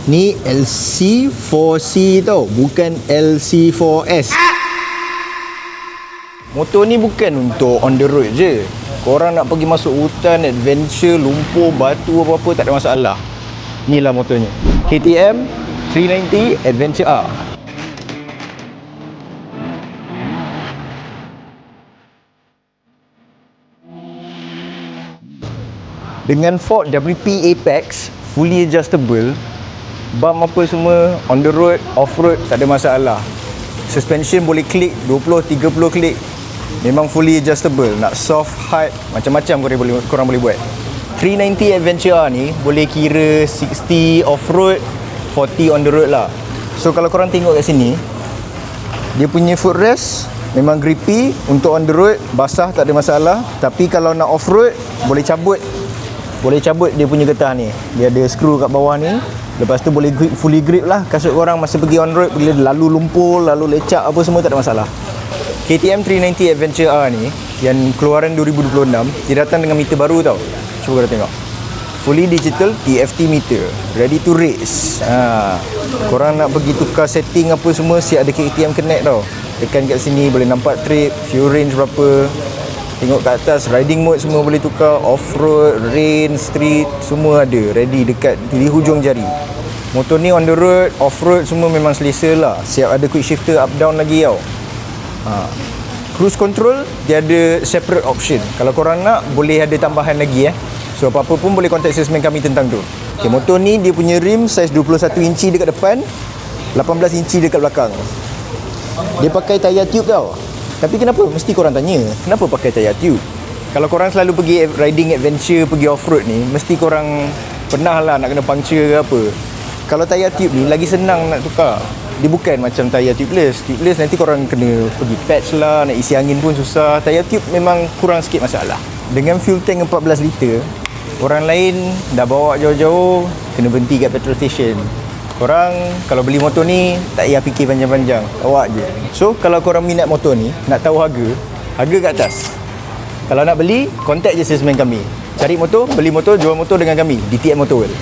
Ni LC4C tau, bukan LC4S. Motor ni bukan untuk on the road je. Korang nak pergi masuk hutan, adventure, lumpur, batu, apa-apa, tak ada masalah. Inilah motornya, KTM 390 Adventure R. Dengan fork WP Apex, fully adjustable, bump apa semua, on the road, off road, tak ada masalah. Suspension boleh klik 20-30 klik. Memang fully adjustable. Nak soft, hard, macam-macam korang boleh buat. 390 Adventure R ni boleh kira 60 off-road, 40 on the road lah. So kalau korang tengok kat sini, dia punya footrest memang grippy. Untuk on the road, basah tak ada masalah. Tapi kalau nak off-road, boleh cabut dia punya getah ni. Dia ada skru kat bawah ni. Lepas tu boleh grip, fully grip lah kasut korang masa pergi on road. Bila lalu lumpur, lalu lecak apa semua, tak ada masalah. KTM 390 Adventure R ni yang keluaran 2026, dia datang dengan meter baru tau. Cuba korang tengok, fully digital TFT meter, ready to race. Korang nak pergi tukar setting apa semua, siap ada KTM Connect tau. Tekan kat sini boleh nampak trip, fuel range berapa. Tengok kat atas, riding mode semua boleh tukar, off-road, rain, street, semua ada, ready dekat di hujung jari. Motor ni on the road, off-road semua memang selesa lah. Siap ada quick shifter up down lagi tau. Cruise control dia ada separate option. Kalau korang nak, boleh ada tambahan lagi So apa-apa pun boleh contact salesman kami tentang tu. Okay, motor ni dia punya rim saiz 21 inci dekat depan, 18 inci dekat belakang. Dia pakai tayar tube tau. Tapi kenapa? Mesti korang tanya, kenapa pakai tayar tube? Kalau korang selalu pergi riding adventure, pergi off-road ni, mesti korang pernah lah nak kena puncture ke apa. Kalau tayar tube ni lagi senang nak tukar. Dia bukan macam tayar tubeless. Tubeless nanti korang kena pergi patch lah, nak isi angin pun susah. Tayar tube memang kurang sikit masalah. Dengan fuel tank 14 liter, orang lain dah bawa jauh-jauh, kena berhenti kat petrol station. Korang kalau beli motor ni, tak payah fikir panjang-panjang, awak je. So kalau korang minat motor ni, nak tahu harga kat atas. Kalau nak beli, contact je salesman kami. Cari motor, beli motor, jual motor dengan kami, DTM Motor World.